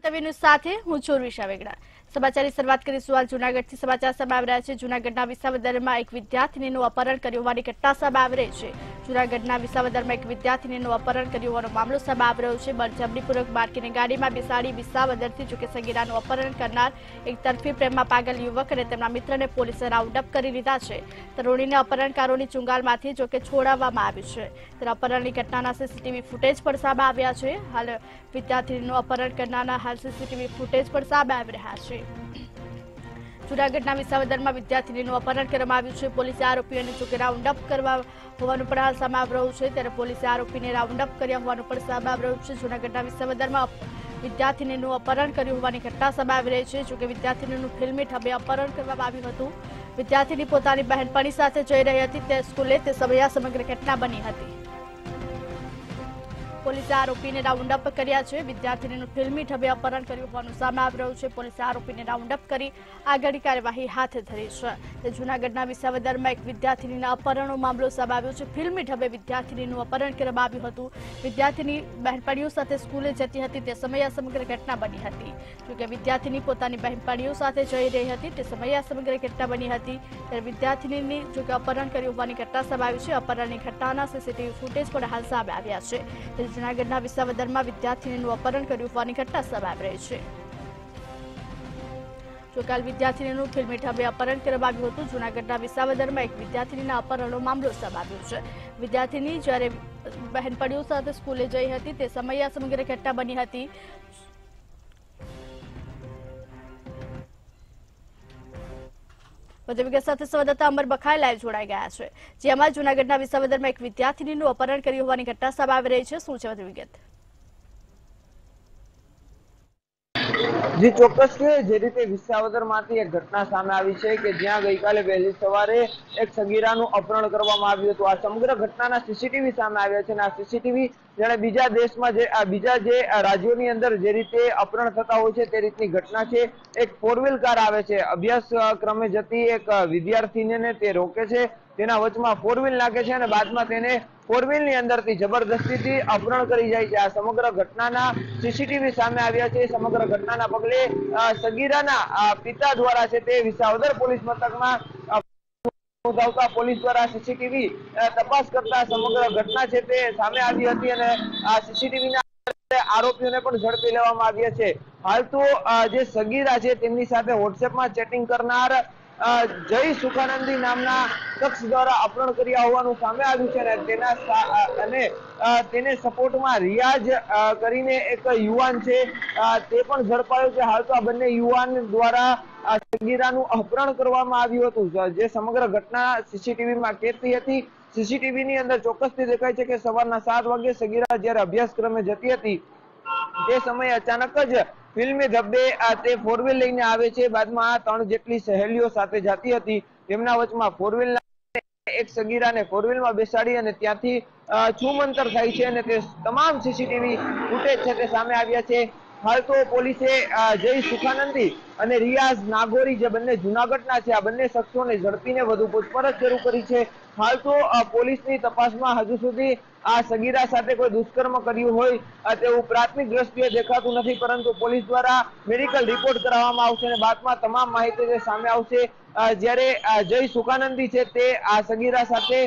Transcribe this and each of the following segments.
મંતવ્યની સાથે હું છું ઋષા વેગડા। સમાચારની શરૂઆત કરીશું હાલ જૂનાગઢથી। સમાચાર સામે આવી રહ્યા છે। જૂનાગઢના વિસાવદરમાં એક વિદ્યાર્થીનીનું અપહરણ કર્યું હોવાની ઘટના સામે આવી રહી છે। જૂનાગઢના વિસાવદરમાં એક વિદ્યાર્થીનીનું અપહરણ કર્યું હોવાનો મામલો સામે આવી રહ્યો છે। બળજબરીપૂર્વક બાળકીને ગાડીમાં બેસાડી વિસાવદરથી જોકે સગીરાનું અપહરણ કરનાર એક તરફી પ્રેમમાં પાગલ યુવક અને તેમના મિત્રને પોલીસે રાઉન્ડ અપ કરી લીધા છે। તરુણીને અપહરણકારોની ચુંગાલમાંથી જોકે છોડાવવામાં આવી છે। ત્યારે અપહરણની ઘટનાના સીસીટીવી ફૂટેજ પણ સામે આવ્યા છે। હાલ વિદ્યાર્થીનીનું અપહરણ કરનારના હાલ સીસીટીવી ફૂટેજ પણ સામે આવી રહ્યા છે। જૂનાગઢના વિસાવદરમાં વિદ્યાર્થીનીનું અપહરણ કરવામાં આવ્યું છે। પોલીસે આરોપીઓને જોકે રાઉન્ડ અપ કરવા હોવાનું પણ હાલ સામે આવી રહ્યું છે। ત્યારે પોલીસે આરોપીને રાઉન્ડ અપ કર્યા હોવાનું પણ સામે આવી રહ્યું છે। જૂનાગઢના વિસાવદરમાં વિદ્યાર્થીનીનું અપહરણ કર્યું હોવાની ઘટના સામે આવી રહી છે। જોકે વિદ્યાર્થીનીનું ફિલ્મી ઢબે અપહરણ કરવામાં આવ્યું હતું। વિદ્યાર્થીની પોતાની બહેનપણી સાથે જઈ રહી હતી તે સ્કૂલે તે સમયે સમગ્ર ઘટના બની હતી। પોલીસે આરોપીને રાઉન્ડ અપ કર્યા છે। વિદ્યાર્થીનીનું ફિલ્મી ઢબે અપહરણ કર્યું હોવાનું સામે આવી રહ્યું છે। પોલીસે આરોપીને રાઉન્ડ અપ કરી આગળની કાર્યવાહી હાથ ધરી છે। જૂનાગઢના વિસાવદરમાં એક વિદ્યાર્થીનીના અપહરણનો મામલો સામે આવ્યો છે। ફિલ્મી ઢબે વિદ્યાર્થીનીનું અપહરણ કરવામાં આવ્યું હતું। વિદ્યાર્થીની બહેનપણીઓ સાથે સ્કૂલે જતી હતી તે સમયે આ સમગ્ર ઘટના બની હતી। જોકે વિદ્યાર્થીની પોતાની બહેનપણીઓ સાથે જઈ રહી હતી તે સમયે આ સમગ્ર ઘટના બની હતી। ત્યારે વિદ્યાર્થીની જોકે અપહરણ કર્યું હોવાની ઘટના સામે આવી છે। અપહરણની ઘટનાના સીસીટીવી ફૂટેજ પણ હાલ સામે આવ્યા છે। જૂનાગઢના વિસાવદરમાં વિદ્યાર્થીનીનું અપહરણ કર્યું હોવાની ઘટના સામે આવી રહી છે। જોકાલ વિદ્યાર્થીનીનું ફિલ્મી ઢબે અપહરણ કરવામાં આવ્યું હતું। જૂનાગઢના વિસાવદરમાં એક વિદ્યાર્થીનીના અપહરણનો મામલો સામે આવ્યો છે। વિદ્યાર્થીની જ્યારે બહેનપણીઓ સાથે સ્કૂલે જઈ હતી તે સમયે આ સમગ્ર ઘટના બની હતી। વધુ વિગત સાથે સંવાદદાતા અમર બખાઈ લાઈવ જોડાઈ ગયા છે। જેમાં જૂનાગઢના વિસાવદરમાં એક વિદ્યાર્થીનીનું અપહરણ કર્યું હોવાની ઘટના સામે આવી રહી છે। શું છે વધુ વિગત? જી ચોક્કસ છે। જે રીતે વિસાવદરમાંથી એક ઘટના સામે આવી છે કે જ્યાં ગઈકાલે વહેલી સવારે એક સગીરાનું અપહરણ કરવામાં આવ્યું હતું। આ સમગ્ર ઘટનાના સીસીટીવી સામે આવ્યા છે અને આ સીસીટીવી જાણે બીજા દેશમાં બીજા રાજ્યોની અંદર જે રીતે અપહરણ થતા હોય છે તે રીતની ઘટના છે। એક 4 વ્હીલ કાર આવે છે, અભ્યાસક્રમે જતી એક વિદ્યાર્થીનીને તે રોકે છે, તેના વચમાં 4 વ્હીલ નાખે છે અને બાદમાં તેને 4 વ્હીલની અંદરથી જબરદસ્તીથી અપહરણ કરી જાય છે। આ સમગ્ર ઘટનાના સીસીટીવી સામે આવ્યા છે। સમગ્ર ઘટનાના પગલે સગીરાના પિતા દ્વારા છે તે વિસાવદર પોલીસ મથકમાં નોંધાવતા પોલીસ દ્વારા સીસીટીવી તપાસ કરતા સમગ્ર ઘટના છે તે સામે આવી હતી અને આ સીસીટીવીના આરોપીઓને પણ ઝડપી લેવામાં આવ્યા છે। હાલ તો જે સગીરા છે તેમની સાથે વોટ્સએપમાં ચેટિંગ કરનાર જય સુખાનંદી નામના શખ્સ દ્વારા અપહરણ કર્યા હોવાનું સામે આવ્યું છે અને તેને સપોર્ટમાં રિયાઝ કરીને એક યુવાન છે તે પણ ઝડપાયો છે। હાલ તો આ બંને યુવાન દ્વારા સગીરાનું અપહરણ કરવામાં આવ્યું હતું। જે સમગ્ર ઘટના સીસીટીવીમાં કેદ થઈ હતી। સીસીટીવીની અંદર ચોક્કસથી દેખાય છે કે સવારના 7 વાગે સગીરા જ્યારે અભ્યાસક્રમે જતી હતી તે સમયે અચાનક જ ફિલ્મી ઢબે તે 4 વ્હીલ લઈને આવે છે। બાદમાં 3 જેટલી સહેલીઓ સાથે જતી હતી, તેમના વચમાં 4 વ્હીલ એક સગીરાને 4 વ્હીલમાં બેસાડી અને ત્યાંથી છૂમંતર થાય છે અને તે તમામ સીસીટીવી ફૂટેજ છે તે સામે આવ્યા છે। હાલ તો પોલીસે જય સુખાનંદી અને રિયાઝ નાગોરી જે બંને જૂનાગઢના છે આ બંને શખ્સોને ઝડપીને વધુ પૂછપરછ શરૂ કરી છે। હાલ તો પોલીસની તપાસમાં હજુ સુધી આ સગીરા સાથે કોઈ દુષ્કર્મ કર્યું હોય તેવું પ્રાથમિક દ્રષ્ટિએ દેખાતું નથી, પરંતુ પોલીસ દ્વારા મેડિકલ રિપોર્ટ કરાવવામાં આવશે અને બાદમાં તમામ માહિતી સામે આવશે। જ્યારે જય સુખાનંદી છે તે આ સગીરા સાથે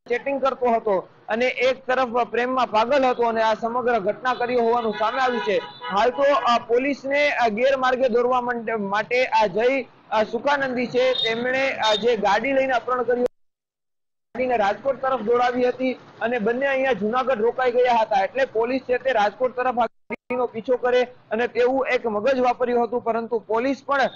ચેટિંગ કરતો હતો અને એક તરફ પ્રેમમાં પાગલ હતો અને આ સમગ્ર ઘટના કરી હોવાનું સામે આવ્યું છે। હાલ તો પોલીસને ગેરમાર્ગે દોરવા માટે આ જય સુખાનંદી છે તેમણે જે ગાડી લઈને અપહરણ કર્યું રાજકોટ તરફ દોડાવી હતી અને બંને અહીંયા જૂનાગઢ રોકાઈ ગયા હતા। એટલે પોલીસ છે તે રાજકોટ તરફ નો પીછો કરે અને તેવું એક મગજ વાપર્યું હતું, પરંતુ પોલીસ પણ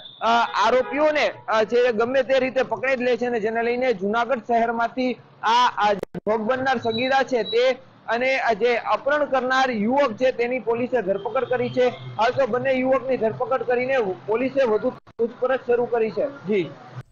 આરોપીઓને જે ગમે તે રીતે પકડી જ લે છે અને જેને લઈને જૂનાગઢ શહેરમાંથી આ ભોગ બનનાર સગીરા છે તે અને જે અપહરણ કરનાર યુવક છે તેની પોલીસે ધરપકડ કરી છે। હાલ તો બંને યુવકની ધરપકડ કરીને પોલીસે વધુ પૂછપરછ શરૂ કરી છે।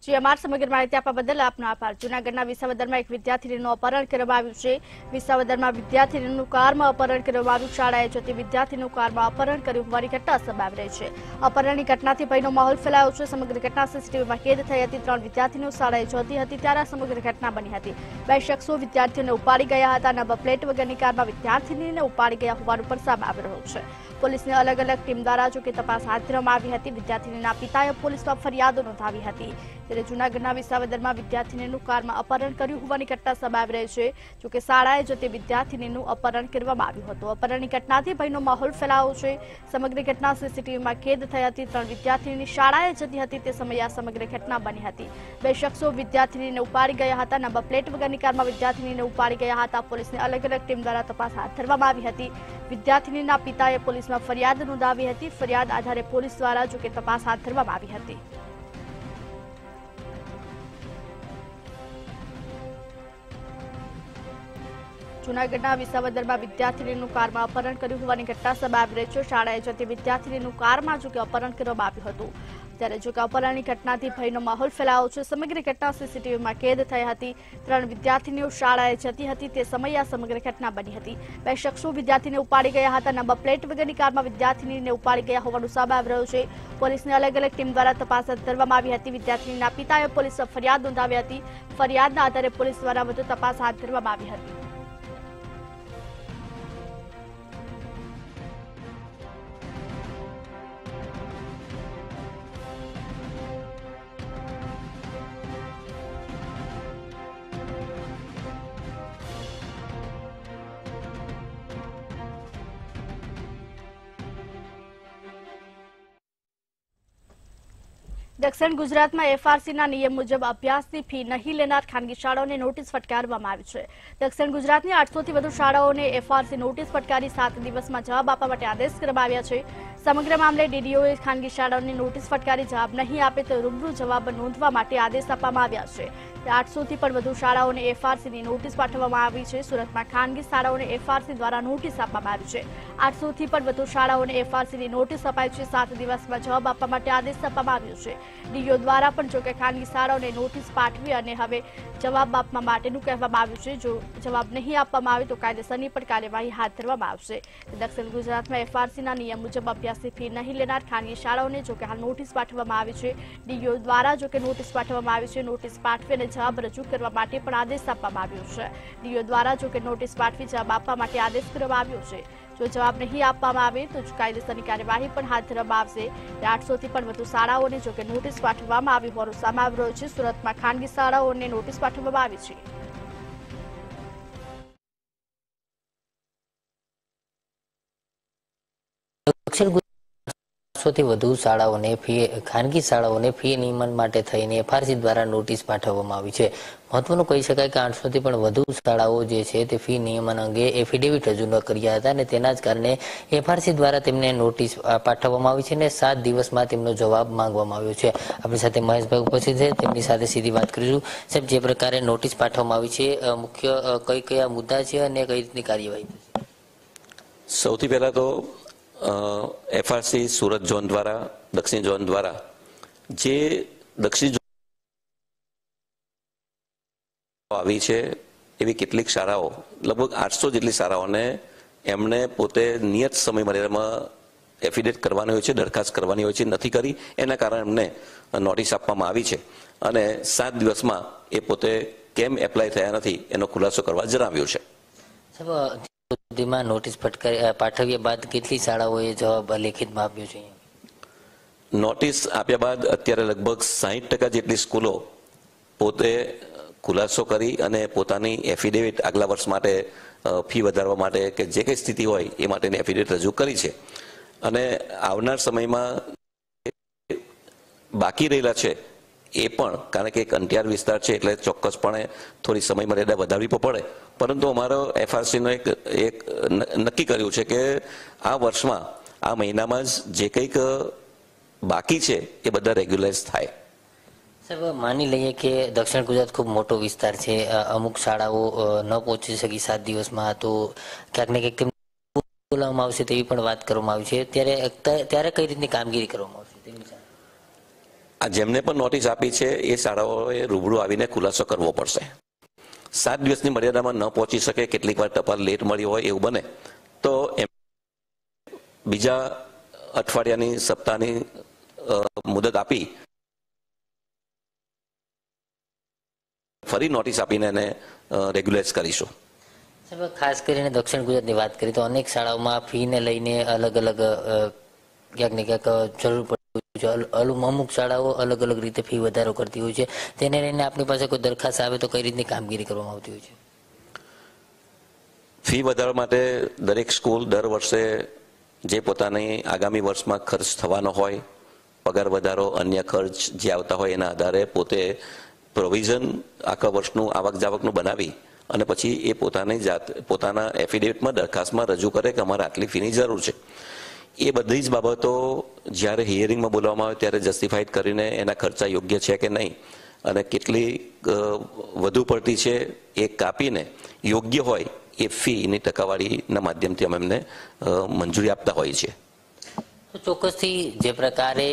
જી અમાર સમગ્ર માહિતી આપવા બદલ આપનો આભાર। જૂનાગઢના વિસાવદરમાં એક વિદ્યાર્થીનીનું અપહરણ કરવામાં આવ્યું છે। વિસાવદરમાં વિદ્યાર્થીનીનું કારમાં અપહરણ કરવામાં આવ્યું। શાળાએ જતી વિદ્યાર્થીનું કારમાં અપહરણ કર્યું હોવાની ઘટના સામે આવી રહી છે। અપહરણની ઘટનાથી ભયનો માહોલ ફેલાયો છે। સમગ્ર ઘટના સીસીટીવીમાં કેદ થઈ હતી। 3 વિદ્યાર્થીનીઓ શાળાએ જતી હતી ત્યારે આ સમગ્ર ઘટના બની હતી। 2 શખ્સો વિદ્યાર્થીઓને ઉપાડી ગયા હતા। નંબર પ્લેટ વગરની કારમાં વિદ્યાર્થીનીને ઉપાડી ગયા હોવાનું પણ સામે આવી રહ્યું છે। પોલીસની અલગ અલગ ટીમ દ્વારા જો કે તપાસ હાથ ધરવામાં આવી હતી। વિદ્યાર્થીનીના પિતાએ પોલીસમાં ફરિયાદ નોંધાવી હતી। ત્યારે જૂનાગઢના વિસાવદરમાં વિદ્યાર્થીનીનું કારમાં અપહરણ કર્યું હોવાની ઘટના સામે આવી રહી છે। જો કે શાળાએ જતી વિદ્યાર્થીનીનું અપહરણ કરવામાં આવ્યું હતું। અપહરણની ઘટનાથી ભયનો માહોલ ફેલાયો છે। સમગ્ર ઘટના સીસીટીવીમાં કેદ થઈ હતી। 3 વિદ્યાર્થીની શાળાએ જતી હતી તે સમયે આ સમગ્ર ઘટના બની હતી। 2 શખ્સો વિદ્યાર્થીનીને ઉપાડી ગયા હતા। નંબર પ્લેટ વગરની કારમાં વિદ્યાર્થીનીને ઉપાડી ગયા હતા। પોલીસની અલગ અલગ ટીમ દ્વારા તપાસ હાથ ધરવામાં આવી હતી। વિદ્યાર્થીનીના પિતાએ પોલીસમાં ફરિયાદ નોંધાવી હતી। ફરિયાદ આધારે પોલીસ દ્વારા જો કે તપાસ હાથ ધરવામાં આવી હતી। જૂનાગઢના વિસાવદરમાં વિદ્યાર્થીનીનું કારમાં અપહરણ કર્યું હોવાની ઘટના સામે આવી રહી છે। શાળાએ જતી વિદ્યાર્થીનીનું કારમાં જો કે અપહરણ કરવામાં આવ્યું હતું। ત્યારે જો કે અપહરણની ઘટનાથી ભયનો માહોલ ફેલાયો છે। સમગ્ર ઘટના સીસીટીવીમાં કેદ થઈ હતી। 3 વિદ્યાર્થીનીઓ શાળાએ જતી હતી તે સમયે આ સમગ્ર ઘટના બની હતી। 2 શખ્સો વિદ્યાર્થીને ઉપાડી ગયા હતા। નંબર પ્લેટ વગરની કારમાં વિદ્યાર્થીનીને ઉપાડી ગયા હોવાનું સામે આવી રહ્યું છે। પોલીસની અલગ અલગ ટીમ દ્વારા તપાસ હાથ ધરવામાં આવી હતી। વિદ્યાર્થીનીના પિતાએ પોલીસમાં ફરિયાદ નોંધાવી હતી। ફરિયાદના આધારે પોલીસ દ્વારા વધુ તપાસ હાથ ધરવામાં આવી હતી। દક્ષિણ ગુજરાતમાં એફઆરસીના નિયમ મુજબ અભ્યાસની ફી નહીં લેનાર ખાનગી શાળાઓને નોટિસ ફટકારવામાં આવી છે। દક્ષિણ ગુજરાતની 800 થી વધુ શાળાઓને એફઆરસી નોટિસ ફટકારી 7 દિવસમાં જવાબ આપવા માટે આદેશ કરવામાં આવ્યા છે। સમગ્ર મામલે ડીડીઓએ ખાનગી શાળાઓને નોટિસ ફટકારી જવાબ નહીં આપે તો રૂબરૂ જવાબ નોંધવા માટે આદેશ આપવામાં આવ્યા છે। 800 થી પણ વધુ શાળાઓને એફઆરસીની નોટિસ પાઠવવામાં આવી છે। સુરતમાં ખાનગી શાળાઓને એફઆરસી દ્વારા નોટિસ આપવામાં આવી છે। 800 થી પણ વધુ શાળાઓને એફઆરસીની નોટિસ અપાઈ છે। 7 દિવસમાં જવાબ આપવા માટે આદેશ આપવામાં આવ્યો છે। ડીઓ દ્વારા પણ જો કે ખાનગી શાળાઓને નોટિસ પાઠવી અને હવે જવાબ આપવા માટેનું કહેવામાં આવ્યું છે। જો જવાબ નહીં આપવામાં આવે તો કાયદેસરની પણ કાર્યવાહી હાથ ધરવામાં આવશે। દક્ષિણ ગુજરાતમાં એફઆરસીના નિયમ મુજબ અભ્યાસની ફી નહીં લેનાર ખાનગી શાળાઓને જો કે હાલ નોટિસ પાઠવવામાં આવી છે। ડીઓ દ્વારા જો કે નોટિસ પાઠવવામાં આવી છે। નોટિસ પાઠવી અને જવાબ રજૂ કરવા માટે પણ આદેશ આપવામાં આવ્યો છે। ડીઓ દ્વારા જો કે નોટિસ પાઠવી જવાબ આપવા માટે આદેશ કરવામાં આવ્યો છે। જો જવાબ નહીં આપવામાં આવે તો કાયદેસરની કાર્યવાહી પણ હાથ ધરવામાં આવશે। 800 થી પણ વધુ શાળાઓને જો કે નોટિસ પાઠવવામાં આવી હોવાનું સામે આવી રહ્યું છે। સુરતમાં ખાનગી શાળાઓને નોટિસ પાઠવવામાં આવી છે। દક્ષિણ થી વધુ શાળાઓને ખાનગી શાળાઓને ફી નિયમન માટે થઈને એફઆરસી દ્વારા નોટિસ પાઠવવામાં આવી છે। મહત્વનું કહી શકાય કે 800 થી પણ વધુ શાળાઓ જે છે તે ફી નિયમન અંગે એફિડેવિટ રજૂ ન કર્યા હતા અને તેના જ કારણે એફઆરસી દ્વારા તેમને નોટિસ પાઠવવામાં આવી છે અને 7 દિવસમાં તેમનો જવાબ માંગવામાં આવ્યો છે। આપણી સાથે મહેશભાઈ ઉપસ્થિત છે, તેમની સાથે સીધી વાત કરીશું। સાહેબ, જે પ્રકારે નોટિસ પાઠવવામાં આવી છે, મુખ્ય કયા મુદ્દા છે અને કઈ રીતની કાર્યવાહી? સૌથી પહેલા તો એફઆરસી સુરત ઝોન દ્વારા, દક્ષિણ ઝોન દ્વારા જે દક્ષિણ આવી છે એવી કેટલીક શાળાઓ, લગભગ 800 જેટલી શાળાઓને એમને પોતે નિયત સમય મર્યાદામાં એફિડેવિટ કરવાની હોય છે, દરખાસ્ત કરવાની હોય છે, નથી કરી। એના કારણે એમને નોટિસ આપવામાં આવી છે અને 7 દિવસમાં એ પોતે કેમ એપ્લાય થયા નથી એનો ખુલાસો કરવા જણાવ્યું છે। સુધીમાં નોટિસ પાઠવ્યા બાદ કેટલી શાળાઓએ જવાબ લેખિતમાં આપ્યો છે? નોટિસ આપ્યા બાદ અત્યારે લગભગ 60% જેટલી સ્કૂલો પોતે ખુલાસો કરી અને પોતાની એફિડેવિટ આગલા વર્ષ માટે ફી વધારવા માટે કે જે કંઈ સ્થિતિ હોય એ માટેની એફિડેવિટ રજૂ કરી છે અને આવનાર સમયમાં બાકી રહેલા છે એ પણ, કારણ કે એક અંતિયાર વિસ્તાર છે એટલે ચોક્કસપણે થોડી સમય મર્યાદા વધારવી પડે, પરંતુ અમારો એફઆરસીનો એક નક્કી કર્યું છે કે આ વર્ષમાં, આ મહિનામાં જ જે કંઈક બાકી છે એ બધા રેગ્યુલાઇઝ થાય। સાહેબ, માની લઈએ કે દક્ષિણ ગુજરાત ખૂબ મોટો વિસ્તાર છે, અમુક શાળાઓ ન પહોંચી શકી 7 દિવસમાં, તો ક્યાંક ને ક્યાંક બોલાવવામાં આવશે તેવી પણ વાત કરવામાં આવી છે। ત્યારે કઈ રીતની કામગીરી કરવામાં આવશે? આ જેમને પણ નોટિસ આપી છે એ શાળાઓએ રૂબરૂ આવીને ખુલાસો કરવો પડશે। 7 દિવસની મર્યાદામાં ન પહોંચી શકે, કેટલીક વાર ટપાલ લેટ મળી હોય એવું બને તો બીજા અઠવાડિયાની, સપ્તાહની મુદત આપી ફરી નોટિસ આપીને એને રેગ્યુલાઇઝ કરીશું। ખાસ કરીને દક્ષિણ ગુજરાતની વાત કરીએ તો અનેક શાળાઓમાં ફીને લઈને અલગ અલગ ક્યાંક ને ક્યાંક જરૂર પડતી હોય છે. અમુક શાળાઓ અલગ અલગ રીતે ફી વધારો કરતી હોય છે. તેને લઈને આપણી પાસે કોઈ દરખાસ્ત આવે તો કઈ રીતની કામગીરી કરવામાં આવતી હોય છે? ફી વધારવા માટે દરેક સ્કૂલ દર વર્ષે જે પોતાની આગામી વર્ષમાં ખર્ચ થવાનો હોય, પગાર વધારો, અન્ય ખર્ચ જે આવતા હોય એના આધારે પોતે પ્રોવિઝન આખા વર્ષનું આવક જાવકનું બનાવી અને પછી એ પોતાના એફિડેવિટમાં દરખાસ્તમાં રજૂ કરે કે અમારે આટલી ફીની જરૂર છે. એ બધી જ બાબતો જ્યારે હિયરિંગમાં બોલવામાં આવે ત્યારે જસ્ટિફાઈડ કરીને એના ખર્ચા યોગ્ય છે કે નહીં અને કેટલી વધુ પડતી છે એ કાપીને યોગ્ય હોય એ ફીની ટકાવારીના માધ્યમથી અમે એમને મંજૂરી આપતા હોઈએ છીએ. ચોક્કસથી જે પ્રકારે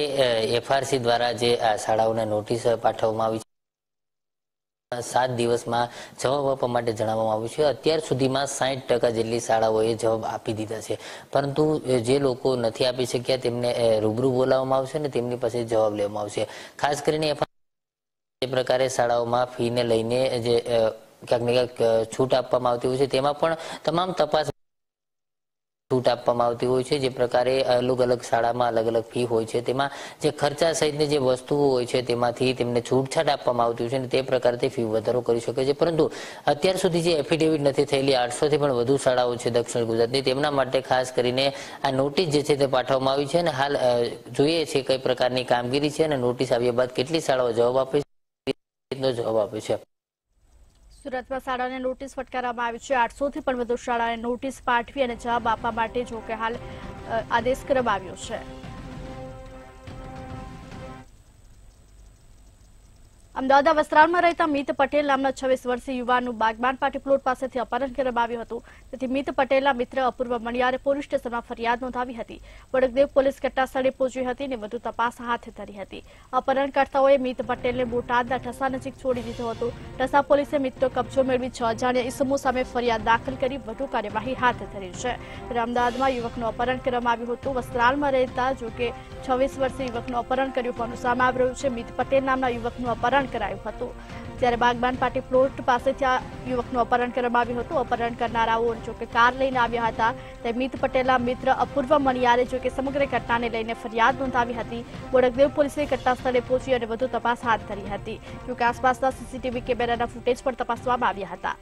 એફઆરસી દ્વારા જે આ શાળાઓને નોટિસ પાઠવવામાં આવી છે, 7 દિવસમાં જવાબ આપવા માટે જણાવવામાં આવ્યું છે. અત્યાર સુધીમાં 60% જેટલી શાળાઓએ જવાબ આપી દીધા છે, પરંતુ જે લોકો નથી આપી શક્યા તેમને રૂબરૂ બોલાવવામાં આવશે અને તેમની પાસે જવાબ લેવામાં આવશે. ખાસ કરીને જે પ્રકારે શાળાઓમાં ફીને લઈને જે ક્યાંક ને ક્યાંક છૂટ આપવામાં આવતી હોય છે તેમાં પણ તમામ તપાસ છૂટ આપવામાં આવતી હોય છે. જે પ્રકારે અલગ અલગ શાળામાં અલગ અલગ ફી હોય છે તેમાં જે ખર્ચા સહિતની જે વસ્તુઓ હોય છે તેમાંથી તેમને છૂટછાટ આપવામાં આવતી હોય છે અને તે પ્રકારથી ફી વધારો કરી શકે છે. પરંતુ અત્યાર સુધી જે એફિડેવિટ નથી થયેલી 800 થી પણ વધુ શાળાઓ છે દક્ષિણ ગુજરાતની, તેમના માટે ખાસ કરીને આ નોટિસ જે છે તે પાઠવવામાં આવી છે અને હાલ જોઈએ છે કઈ પ્રકારની કામગીરી છે અને નોટિસ આવ્યા બાદ કેટલી શાળાઓ જવાબ આપે છે, જવાબ આપે છે. સુરતમાં શાળાને નોટિસ ફટકારવામાં આવી છે. 800 થી પણ વધુ શાળાને નોટિસ પાઠવી અને જવાબ આપવા માટે જો કે હાલ આદેશ કરવામાં આવ્યો છે. અમદાવાદ વસ્ત્રાલમાં રહેતા મિત પટેલ નામના 26 વર્ષીય યુવાનનું બાગબાન પાર્ટી પ્લોટ પાસેથી અપહરણ કરવામાં આવ્યું હતું. તેથી મિત પટેલના મિત્ર અપૂર્વ મણિયારે પોલીસ સ્ટેશનમાં ફરિયાદ નોંધાવી હતી. વડગદેવ પોલીસ ઘટના સ્થળે પહોંચી હતી અને વધુ તપાસ હાથ ધરી હતી. અપહરણકર્તાઓએ મિત પટેલને બોટાદના ઠસા નજીક છોડી દીધો હતો. ઠસા પોલીસે મિતનો કબજો મેળવી 6 અજાણ્યા ઇસમો સામે ફરિયાદ દાખલ કરી વધુ કાર્યવાહી હાથ ધરી છે. ત્યારે અમદાવાદમાં યુવકનું અપહરણ કરવામાં આવ્યું હતું. વસ્ત્રાલમાં રહેતા જો કે 26 વર્ષીય યુવકનું અપહરણ કર્યું હોવાનું સામે આવી રહ્યું છે. મિત પટેલ નામના યુવકનું અપહરણ કરાયું હતું. ત્યારે બાગબાન પાર્ટી પ્લોટ પાસેથી આ યુવકનું અપહરણ કરવામાં આવ્યું હતું. અપહરણ કરનારાઓ જો કે કાર લઈને આવ્યા હતા. ત્યારે મિત પટેલના મિત્ર અપૂર્વ મણિયારે જો કે સમગ્ર ઘટનાને લઈને ફરિયાદ નોંધાવી હતી. વડગદેવ પોલીસે ઘટના સ્થળે પહોંચી અને વધુ તપાસ હાથ ધરી હતી. જો કે આસપાસના સીસીટીવી કેમેરાના ફૂટેજ પણ તપાસવામાં આવ્યા હતા.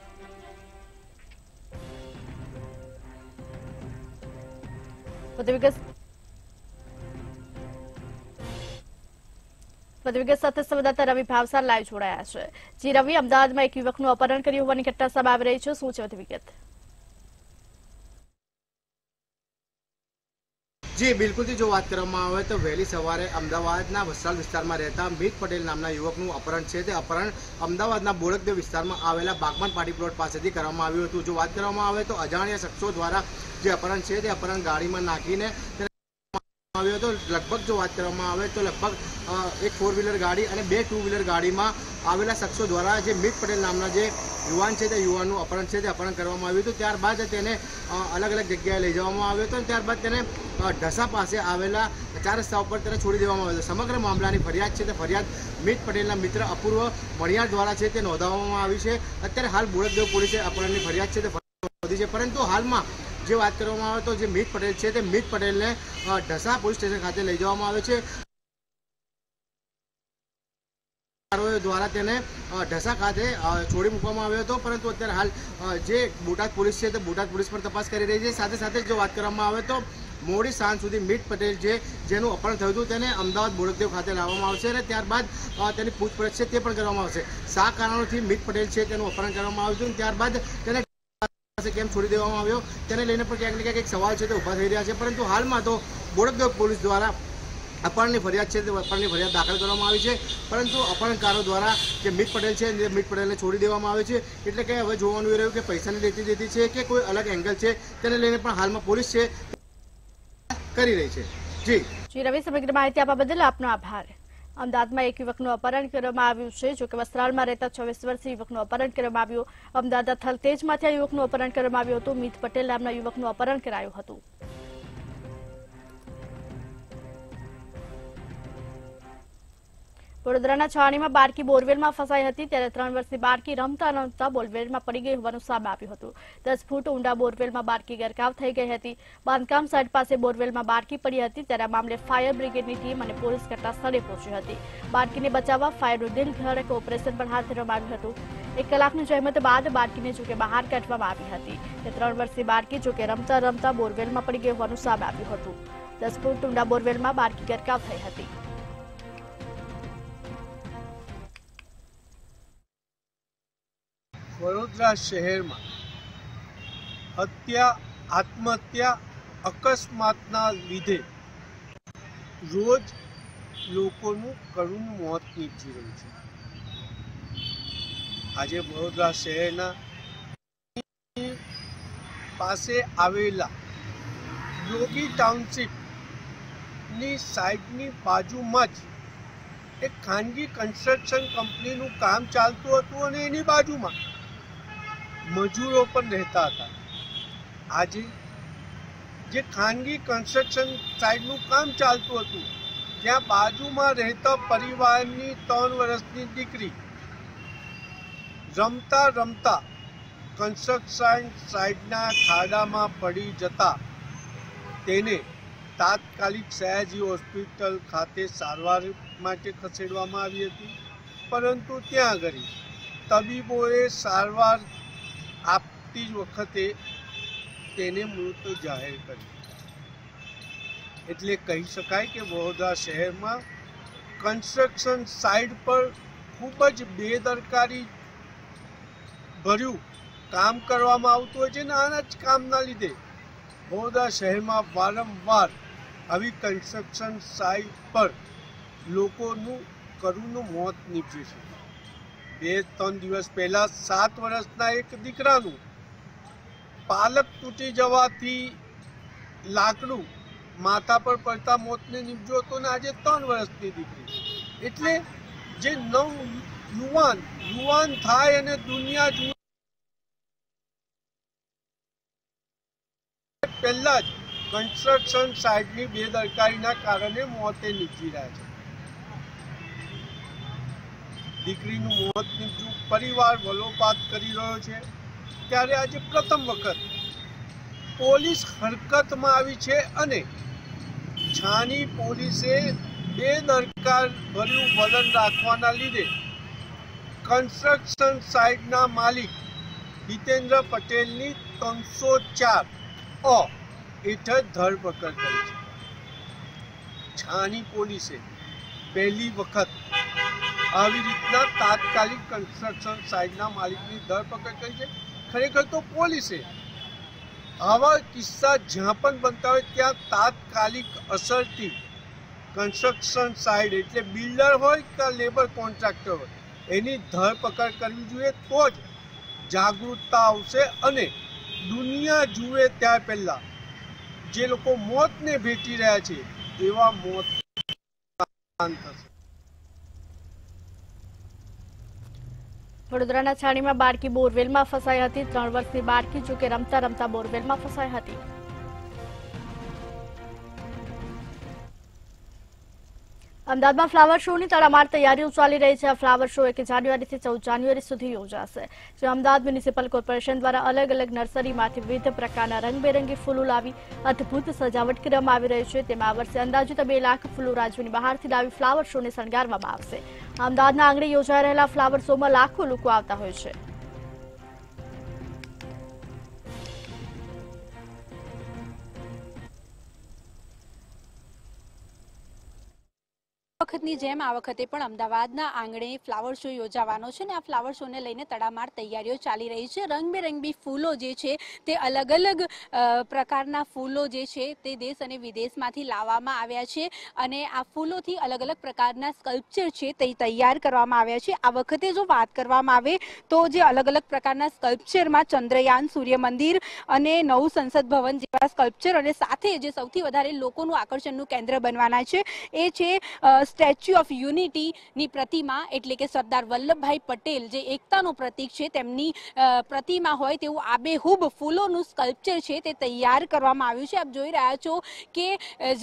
વધુ વિગત સાથે સંવાદદાતા રવિ ભાવસાર લાઈવ જોડાયા છે. જી રવિ, અમદાવાદમાં એક યુવકનું અપહરણ કર્યું હોવાની ઘટના સામે આવી રહી છે, શું છે વધુ વિગત? જી બિલકુલથી જો વાત કરવામાં આવે તો વહેલી સવારે અમદાવાદના વસ્ત્રાલ વિસ્તારમાં રહેતા મિત પટેલ નામના યુવકનું અપહરણ છે. તે અપહરણ અમદાવાદના બોળકદેવ વિસ્તારમાં આવેલા બાગબાન પાર્ટી પ્લોટ પાસેથી કરવામાં આવ્યું હતું. જો વાત કરવામાં આવે તો અજાણ્યા શખ્સો દ્વારા જે અપહરણ છે તે અપહરણ ગાડીમાં નાખીને આવ્યો હતો. લગભગ જો વાત કરવામાં આવે તો લગભગ એક 4 વ્હીલર ગાડી અને 2 2 વ્હીલર ગાડીમાં આવેલા શખ્સો દ્વારા જે મિત પટેલ નામના જે યુવાન છે તે યુવાનનું અપહરણ છે તે અપહરણ કરવામાં આવ્યું હતું. ત્યારબાદ તેને અલગ અલગ જગ્યાએ લઈ જવામાં આવ્યો હતો અને ત્યારબાદ તેને ઢસા પાસે આવેલા 4 રસ્તા ઉપર તેને છોડી દેવામાં આવ્યો હતો. સમગ્ર મામલાની ફરિયાદ છે તે ફરિયાદ મિત પટેલના મિત્ર અપૂર્વ મણિયાર દ્વારા છે તે નોંધાવવામાં આવી છે. અત્યારે હાલ બોળકદેવ પોલીસે અપહરણની ફરિયાદ છે તે નોંધી છે, પરંતુ હાલમાં જે વાત કરવામાં આવે તો જે મિત પટેલ છે તે મિત પટેલને ઢસા પોલીસ સ્ટેશન ખાતે લઈ જવામાં આવે છે. દ્વારા તેને ઢસા ખાતે છોડી મૂકવામાં આવ્યો હતો, પરંતુ અત્યારે હાલ જે બોટાદ પોલીસ છે તે બોટાદ પોલીસ પર તપાસ કરી રહી છે. સાથે સાથે જો વાત કરવામાં આવે તો મોડી સાંજ સુધી મિત પટેલ છે જેનું અપહરણ થયું હતું તેને અમદાવાદ બોળકદેવ ખાતે લાવવામાં આવશે અને ત્યારબાદ તેની પૂછપરછ છે તે પણ કરવામાં આવશે. શા કારણોથી મિત પટેલ છે તેનું અપહરણ કરવામાં આવ્યું હતું, ત્યારબાદ તેને કેમ છોડી દેવામાં આવ્યો તેને લઈને પણ ક્યાંક ને ક્યાંક એક સવાલ છે તે ઉભા થઈ રહ્યા છે. પરંતુ હાલમાં તો બોળકદેવ પોલીસ દ્વારા અપહરણની ફરિયાદ છે તે અપહરણની ફરિયાદ દાખલ કરવામાં આવી છે, પરંતુ અપહરણકારો દ્વારા જે મિત પટેલ છે તે મિત પટેલને છોડી દેવામાં આવે છે. એટલે કે હવે જોવાનું એ રહ્યું કે પૈસાની લેતી દેતી છે કે કોઈ અલગ એંગલ છે તેને લઈને પણ હાલમાં પોલીસ છે કરી રહી છે. જી રવિ, સમગ્ર માહિતી આપવા બદલ આપનો આભાર. અમદાવાદમાં એક યુવકનું અપહરણ કરવામાં આવ્યું છે. જો કે વસ્ત્રાલમાં રહેતા 26 વર્ષીય યુવકનું અપહરણ કરવામાં આવ્યું. અમદાવાદ થલતેજમાંથી આ યુવકનું અપહરણ કરવામાં આવ્યું હતું. મિત પટેલ નામના યુવકનું અપહરણ કરાયું હતું. વડોદરાના છાણીમાં બાળકી બોરવેલમાં ફસાઈ હતી ત્યારે 3 વર્ષની બાળકી રમતા રમતા બોરવેલમાં પડી ગઈ હોવાનું સામે આવ્યું હતું। 10 ફૂટ ઊંડા બોરવેલમાં બાળકી ગરકાવ થઈ ગઈ હતી। બાંધકામ સાઇટ પાસે બોરવેલમાં બાળકી પડી હતી ત્યારે આ મામલે ફાયર બ્રિગેડની ટીમ અને પોલીસ ઘટના સ્થળે પહોંચી હતી। બાળકીને બચાવવા ફાયરનું દિલધડક ઓપરેશન પણ હાથ ધરવામાં આવ્યું હતું। 1 કલાકની જહેમત બાદ બાળકીને જોકે બહાર કાઢવામાં આવી હતી। 3 વર્ષની બાળકી જોકે રમતા રમતા બોરવેલમાં પડી ગઈ હોવાનું સામે આવ્યું હતું। 10 ફૂટ ઊંડા બોરવેલમાં બાળકી ગરકાવ થઈ હતી। વડોદરા શહેરમાં હત્યા, આત્મહત્યા, અકસ્માતના લીધે રોજ લોકોનું કરુણ મોત નીપજી રહ્યું છે। આજે વડોદરા શહેરના પાસે આવેલા યોગી ટાઉનશીપની સાઈડની બાજુમાં જ એક ખાનગી કન્સ્ટ્રક્શન કંપનીનું કામ ચાલતું હતું અને એની બાજુમાં મજૂરો પણ રહેતા હતા। આજે જે ખાનગી કન્સ્ટ્રક્શન સાઇટનું કામ ચાલતું હતું ત્યાં બાજુમાં રહેતા પરિવારની 3 વર્ષની દીકરી રમતા રમતા કન્સ્ટ્રક્શન સાઇટના ખાડામાં પડી જતા તેને તાત્કાલિક સયાજી હોસ્પિટલ ખાતે સારવાર માટે ખસેડવામાં આવી હતી, પરંતુ ત્યાં આગળ તબીબોએ સારવાર આપતી વખતે તેને મૃત જાહેર કરી। એટલે કહી શકાય કે વડોદરા શહેરમાં કન્સ્ટ્રક્શન સાઇટ પર ખૂબ જ બેદરકારી ભર્યું કામ કરવામાં આવતું હોય છે। આના જ કામના લીધે વડોદરા શહેરમાં વારંવાર આવી કન્સ્ટ્રક્શન સાઇટ પર લોકોનું કરુણ મોત નીપજે છે। 2-3 દિવસ પહેલા 7 વર્ષના એક દીકરાનું પાલક તૂટી જવાથી લાકડું માથા પર પડતા મોતને નીપજ્યું હતું, અને આજે 3 વર્ષની દીકરી। એટલે જે યુવાન થાય અને દુનિયા જુએ પહેલા જ કન્સ્ટ્રક્શન સાઇટની બેદરકારીના કારણે મોતે નીપજી રહ્યા છે। દીકરીનું મોત નીપજ્યું, પરિવાર વલોપાત કરી રહ્યો છે, ત્યારે આજે પ્રથમ વખત પોલીસ હરકતમાં આવી છે અને છાણી પોલીસે બેદરકાર ભર્યું વલણ રાખવાના લીધે કન્સ્ટ્રક્શન સાઇટના માલિક જીતેન્દ્ર પટેલની 304 હેઠળ ધરપકડ કરી છે। છાણી પોલીસે પહેલી વખત આવી રીતના તાત્કાલિક કન્સ્ટ્રક્શન સાઇટના માલિકની ધરપકડ કરી છે। ખરેખર તો પોલીસે આવા કિસ્સા જ્યાં પણ બનતા હોય ત્યાં તાત્કાલિક અસરથી કન્સ્ટ્રક્શન સાઇટ એટલે બિલ્ડર હોય કે લેબર કોન્ટ્રાક્ટર હોય એની ધરપકડ કરવી જોઈએ, તો જ જાગૃતતા આવશે અને દુનિયા જુએ ત્યાર પહેલા જે લોકો મોતને ભેટી રહ્યા છે એવા મોત થશે। વડોદરાના છાણીમાં બાળકી બોરવેલમાં ફસાઈ હતી। 3 વર્ષની બાળકી જોકે રમતા રમતા બોરવેલમાં ફસાઈ હતી। અમદાવાદમાં ફ્લાવર શોની તડામાર તૈયારીઓ ચાલી રહી છે। આ ફ્લાવર શો 1 જાન્યુઆરીથી 14 જાન્યુઆરી સુધી યોજાશે, જે અમદાવાદ મ્યુનિસિપલ કોર્પોરેશન દ્વારા અલગ અલગ નર્સરીમાંથી વિવિધ પ્રકારના રંગબેરંગી ફૂલો લાવી અદભુત સજાવટ કરવામાં આવી રહી છે। તેમાં આ વર્ષે અંદાજિત 2 લાખ ફૂલો રાજ્યની બહારથી લાવી ફ્લાવર શોને શણગારવામાં આવશે। અમદાવાદના આંગણે યોજાઈ રહેલા ફ્લાવર શોમાં લાખો લોકો આવતા હોય છે। વખતની જેમ આ વખતે પણ અમદાવાદના આંગણે ફ્લાવર શો યોજાવાનો છે અને આ ફ્લાવર શોને લઈને તડામાર તૈયારીઓ ચાલી રહી છે। રંગબેરંગી ફૂલો જે છે તે અલગ અલગ પ્રકારના ફૂલો જે છે તે દેશ અને વિદેશમાંથી લાવવામાં આવ્યા છે અને આ ફૂલોથી અલગ અલગ પ્રકારના સ્કલ્પચર છે તે તૈયાર કરવામાં આવ્યા છે। આ વખતે જો વાત કરવામાં આવે તો જે અલગ અલગ પ્રકારના સ્કલ્પચરમાં ચંદ્રયાન, સૂર્ય મંદિર અને નવું સંસદ ભવન જેવા સ્કલ્પચર અને સાથે જે સૌથી વધારે લોકોનું આકર્ષણનું કેન્દ્ર બનવાના છે એ છે સ્ટેચ્યુ ઓફ યુનિટીની પ્રતિમા એટલે કે સરદાર વલ્લભભાઈ પટેલ જે એકતાનું પ્રતીક છે તેમની પ્રતિમા હોય તેવું આબેહૂબ ફૂલોનું સ્કલ્પચર છે તે તૈયાર કરવામાં આવ્યું છે। આપ જોઈ રહ્યા છો કે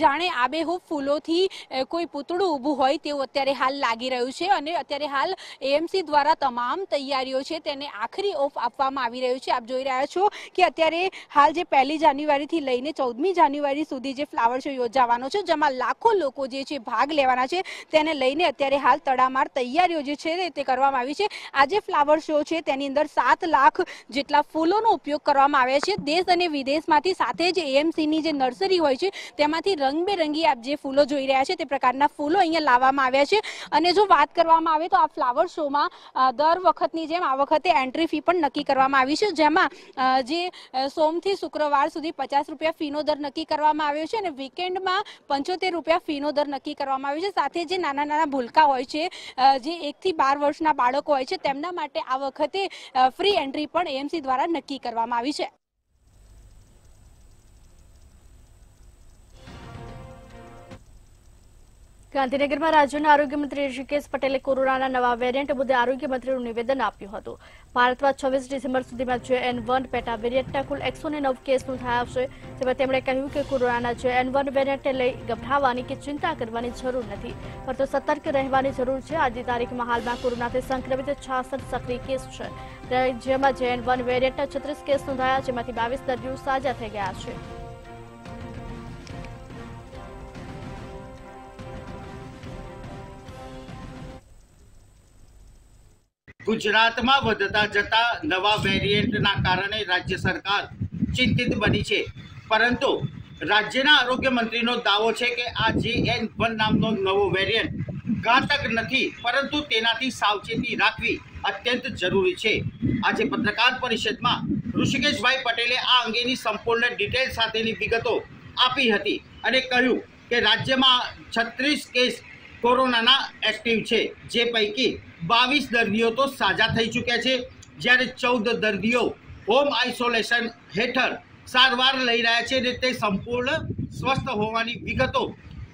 જાણે આબેહૂબ ફૂલોથી કોઈ પૂતળું ઊભું હોય તેવું અત્યારે હાલ લાગી રહ્યું છે અને અત્યારે હાલ એએમસી દ્વારા તમામ તૈયારીઓ છે તેને આખરી ઓપ આપવામાં આવી રહ્યું છે। આપ જોઈ રહ્યા છો કે અત્યારે હાલ જે 1 જાન્યુઆરીથી લઈને 14મી જાન્યુઆરી સુધી જે ફ્લાવર શો યોજાવાનો છે જેમાં લાખો લોકો જે છે ભાગ લેવાના છે તેને લઈને અત્યારે હાલ તડામાર તૈયારીઓ જે છે તે કરવામાં આવી છે। આ જે ફ્લાવર શો છે તેની અંદર 7 લાખ જેટલા ફૂલોનો ઉપયોગ કરવામાં આવ્યા છે। દેશ અને વિદેશમાંથી સાથે જ એએમસીની જે નર્સરી હોય છે તેમાંથી રંગબેરંગી આપ જે ફૂલો જોઈ રહ્યા છે તે પ્રકારના ફૂલો અહીંયા લાવવામાં આવ્યા છે। અને જો વાત કરવામાં આવે તો આ ફ્લાવર શોમાં દર વખતની જેમ આ વખતે એન્ટ્રી ફી પણ નક્કી કરવામાં આવી છે જેમાં જે સોમથી શુક્રવાર સુધી 50 રૂપિયા ફીનો દર નક્કી કરવામાં આવ્યો છે અને વીકેન્ડમાં 75 રૂપિયા ફીનો દર નક્કી કરવામાં આવ્યો છે। સાથે જે નાના નાના ભૂલકા હોય છે જે 1 થી 12 વર્ષના બાળકો હોય છે તેમના માટે આ વખતે ફ્રી એન્ટ્રી પણ એએમસી દ્વારા નક્કી કરવામાં આવી છે। ગાંધીનગરમાં રાજ્યના આરોગ્ય મંત્રી ઋષિકેશ પટેલે કોરોનાના નવા વેરિયન્ટ મુદ્દે આરોગ્ય મંત્રીનું નિવેદન આપ્યું હતું। ભારતમાં 26 ડિસેમ્બર સુધીમાં JN1 પેટા વેરિયન્ટના કુલ 109 કેસ નોંધાયા છે। તેમાં તેમણે કહ્યું કે કોરોનાના JN1 વેરિયન્ટને લઈ ગભરાવાની કે ચિંતા કરવાની જરૂર નથી, પરંતુ સતર્ક રહેવાની જરૂર છે। આજની તારીખમાં હાલમાં કોરોનાથી સંક્રમિત 66 સક્રિય કેસ છે। રાજ્યમાં JN1 વેરિયન્ટના 36 કેસ નોંધાયા, જેમાંથી 22 દર્દીઓ સાજા થઈ ગયા છે। ગુજરાતમાં વધતા જતા નવા વેરિયન્ટના કારણે રાજ્ય સરકાર ચિંતિત બની છે, પરંતુ રાજ્યના આરોગ્ય મંત્રીનો દાવો છે કે આ JN1 નામનો નવો વેરિયન્ટ ઘાતક નથી, પરંતુ તેનાથી સાવચેતી રાખવી અત્યંત જરૂરી છે। આજે પત્રકાર પરિષદમાં ઋષિકેશભાઈ પટેલે આ અંગેની સંપૂર્ણ ડિટેલ સાથેની વિગતો આપી હતી અને કહ્યું કે રાજ્યમાં 36 કેસ કોરોનાના એક્ટિવ છે, જે પૈકી 22 દર્દીઓ તો સાજા થઈ ચૂક્યા છે, જ્યારે 14 દર્દીઓ હોમ આઇસોલેશન હેઠળ સારવાર લઈ રહ્યા છે અને તે સંપૂર્ણ સ્વસ્થ હોવાની વિગતો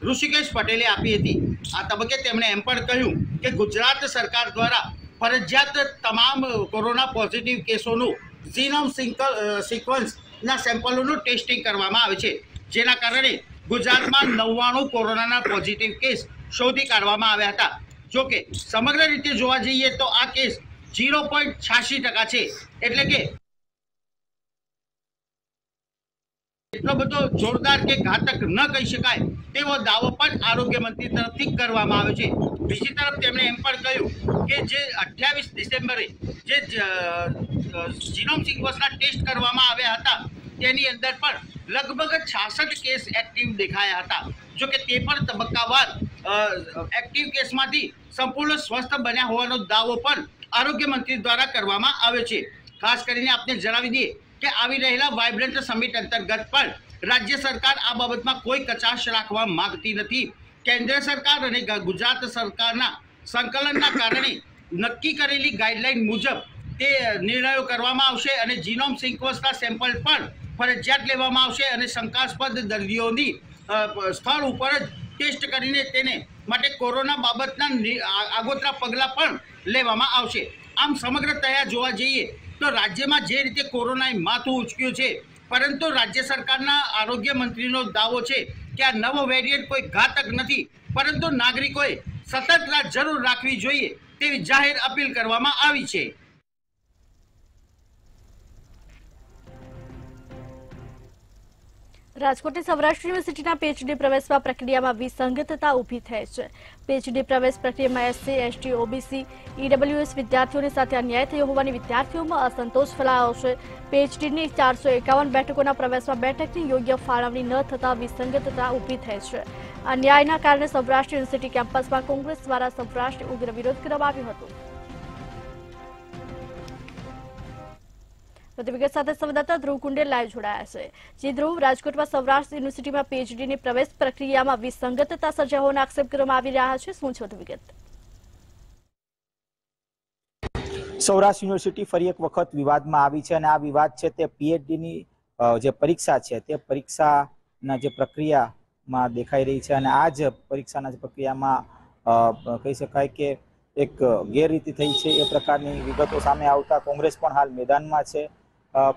ઋષિકેશ પટેલે આપી હતી। આ તબક્કે તેમણે એમ પણ કહ્યું કે ગુજરાત સરકાર દ્વારા ફરજિયાત તમામ કોરોના પોઝિટિવ કેસોનું જીનોમ સિક્વન્સના સેમ્પલોનું ટેસ્ટિંગ કરવામાં આવે છે, જેના કારણે ગુજરાતમાં 99 કોરોનાના પોઝિટિવ કેસ શોધી કાઢવામાં આવ્યા હતા। જોકે સમગ્ર રીતે જોવા જઈએ તો આ કેસ 0.86% છે, એટલે કે એટલો બધો જોરદાર કે ઘાતક ન કહી શકાય તેવો દાવો પણ આરોગ્ય મંત્રી તરફથી કરવામાં આવ્યો છે। બીજી તરફ તેમણે એમ પણ કહ્યું કે જે 28 ડિસેમ્બરે જે જીનોમ સિક્વન્સના ટેસ્ટ કરવામાં આવ્યા હતા તેની અંદર પણ લગભગ 66 કેસ એક્ટિવ દેખાયા હતા। જો કે તે પણ તબક્કાવાર એક્ટિવ કેસમાંથી સંપૂર્ણ સ્વસ્થ બન્યા હોવાનો દાવો પણ આરોગ્ય મંત્રી દ્વારા કરવામાં આવ્યો છે। ખાસ કરીને આપને જણાવી દઈએ કે આવી રહેલા વાઇબ્રન્ટ સમિટ અંતર્ગત પણ રાજ્ય સરકાર આ બાબતમાં કોઈ કચાશ રાખવા માંગતી નથી। કેન્દ્ર સરકાર અને ગુજરાત સરકારના સંકલનના કારણે નક્કી કરેલી ગાઈડલાઈન મુજબ તે નિર્ણયો કરવામાં આવશે અને જીનોમ સિક્વન્સના સેમ્પલ પણ ફરજિયાત લેવામાં આવશે અને શંકાસ્પદ દર્દીઓની સ્થળ ઉપર જ ટેસ્ટ કરીને તેને માટે કોરોના બાબતના આગોતરા પગલાં પણ લેવામાં આવશે। આમ સમગ્ર તયા જોવા જઈએ તો રાજ્યમાં જે રીતે કોરોનાએ માથું ઉંચક્યું છે, પરંતુ રાજ્ય સરકારના આરોગ્ય મંત્રીનો દાવો છે કે આ નવો વેરિયન્ટ કોઈ ઘાતક નથી, પરંતુ નાગરિકોએ સતર્કતા જરૂર રાખવી જોઈએ તેવી જાહેર અપીલ કરવામાં આવી છે। રાજકોટની સૌરાષ્ટ્ર યુનિવર્સિટીના પીએચડી પ્રવેશમાં પ્રક્રિયામાં વિસંગતતા ઊભી થઈ છે। પીએચડી પ્રવેશ પ્રક્રિયામાં SC, ST, OBC, EWS વિદ્યાર્થીઓની સાથે અન્યાય થયો હોવાની વિદ્યાર્થીઓમાં અસંતોષ ફેલાયો છે। પીએચડીની 451 બેઠકોના પ્રવેશમાં બેઠકની યોગ્ય ફાળવણી ન થતાં વિસંગતતા ઊભી થઈ છે। અન્યાયના કારણે સૌરાષ્ટ્ર યુનિવર્સિટી કેમ્પસમાં કોંગ્રેસ દ્વારા સૌરાષ્ટ્ર ઉગ્ર વિરોધ કરવામાં આવ્યો હતો। વધુ વિગત સાથે સંવાદદાતા ધ્રુવ કુંડેલ લાઈવ જોડાયા છે। જે ધ્રુવ, રાજકોટમાં સૌરાષ્ટ્ર યુનિવર્સિટીમાં પીએચડીની પ્રવેશ પ્રક્રિયામાં વિસંગતતા સર્જાયા હોવાના આક્ષેપ કરવામાં આવી રહ્યા છે, શું છે વધુ વિગત? સૌરાષ્ટ્ર યુનિવર્સિટી ફરી એક વખત વિવાદમાં આવી છે અને આ વિવાદ છે તે પીએચડીની જે પરીક્ષા છે તે પરીક્ષાના જે પ્રક્રિયામાં દેખાઈ રહી છે અને આ જ પરીક્ષાના જે પ્રક્રિયામાં કહી શકાય કે એક ગેરરીતિ થઈ છે એ પ્રકારની વિગતો સામે આવતા કોંગ્રેસ પણ હાલ મેદાનમાં છે.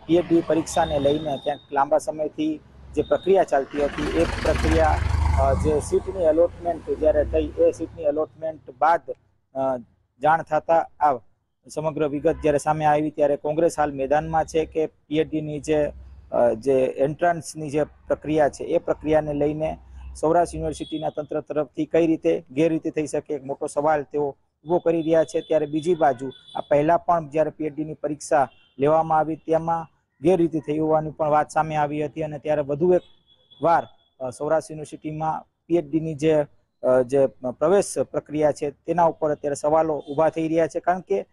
પીએચડી પરીક્ષાને લઈને ક્યાંક લાંબા સમયથી જે પ્રક્રિયા ચાલતી હતી એ પ્રક્રિયા જે સીટની એલોટમેન્ટ જ્યારે થઈ એ સીટની એલોટમેન્ટ બાદ જાણ થતા આ સમગ્ર વિગત જ્યારે સામે આવી ત્યારે કોંગ્રેસ હાલ મેદાનમાં છે કે પીએચડીની જે એન્ટ્રન્સની જે પ્રક્રિયા છે એ પ્રક્રિયાને લઈને સૌરાષ્ટ્ર યુનિવર્સિટીના તંત્ર તરફથી કઈ રીતે ગેરરીતિ થઈ શકે એક મોટો સવાલ તેઓ ઉભો કરી રહ્યા છે. ત્યારે બીજી બાજુ આ પહેલા પણ જ્યારે પીએચડીની પરીક્ષા લેવામાં આવી તેમાં ગેરરીતિ થઈ હોવાની પણ વાત સામે આવી હતી અને ત્યારે વધુ એક વાર સૌરાષ્ટ્ર યુનિવર્સિટીમાં પીએચડીની જે પ્રવેશ પ્રક્રિયા છે તેના ઉપર અત્યારે સવાલો ઊભા થઈ રહ્યા છે. કારણ કે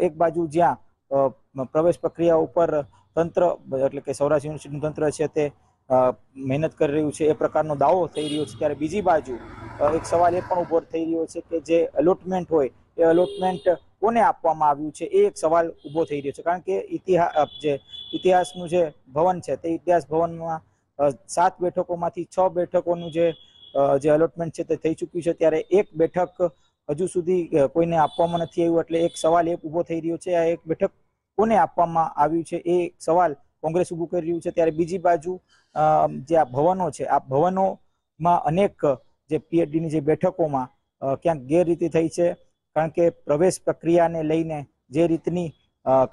એક બાજુ જ્યાં પ્રવેશ પ્રક્રિયા ઉપર તંત્ર એટલે કે સૌરાષ્ટ્ર યુનિવર્સિટીનું તંત્ર છે તે મહેનત કરી રહ્યું છે એ પ્રકારનો દાવો થઈ રહ્યો છે, ત્યારે બીજી બાજુ એક સવાલ એ પણ ઉભો થઈ રહ્યો છે કે જે અલોટમેન્ટ હોય એ અલોટમેન્ટ કોને આપવામાં આવ્યું છે એ એક સવાલ ઉભો થઈ રહ્યો છે. કારણ કે ઇતિહાસનું જે ભવન છે તે ઇતિહાસ ભવનમાં 7 બેઠકોમાંથી 6 બેઠકોનું જે અલોટમેન્ટ છે તે થઈ ચૂક્યું છે, ત્યારે એક બેઠક હજુ સુધી કોઈને આપવામાં નથી આવ્યું. એટલે એક સવાલ એક ઉભો થઈ રહ્યો છે, આ એક બેઠક કોને આપવામાં આવ્યું છે એ સવાલ કોંગ્રેસ ઉભું કરી રહ્યું છે. ત્યારે બીજી બાજુ જે આ ભવનો છે આ ભવનોમાં અનેક જે પીએચડીની જે બેઠકોમાં ક્યાંક ગેરરીતિ થઈ છે. કારણ કે પ્રવેશ પ્રક્રિયાને લઈને જે રીતની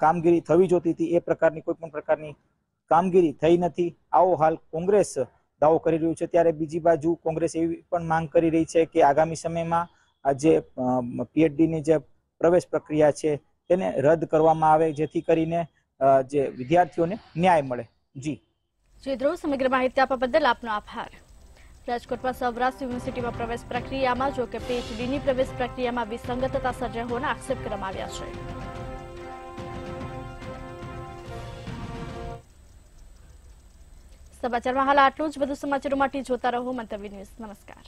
કામગીરી થવી જોતી હતી એ પ્રકારની કોઈ પણ પ્રકારની કામગીરી થઈ નથી, આવો હાલ કોંગ્રેસ દાવો કરી રહ્યું છે. ત્યારે બીજી બાજુ કોંગ્રેસ એવી પણ માંગ કરી રહી છે કે આગામી સમયમાં આ જે પીએચડીની જે પ્રવેશ પ્રક્રિયા છે તેને રદ કરવામાં આવે જેથી કરીને જે વિદ્યાર્થીઓને ન્યાય મળે. જી ધ્રુવ, સમગ્ર માહિતી આપવા બદલ આપનો આભાર. રાજકોટમાં સૌરાષ્ટ્ર યુનિવર્સિટીમાં પ્રવેશ પ્રક્રિયામાં જો કે પીએચડીની પ્રવેશ પ્રક્રિયામાં વિસંગતતા સર્જાઈ હોવાના આક્ષેપ કરવામાં આવ્યા છે. સમાચારમાં હાલ આટલું જ. વધુ સમાચારો માટે જોતા રહો મંતવ્ય ન્યૂઝ. નમસ્કાર.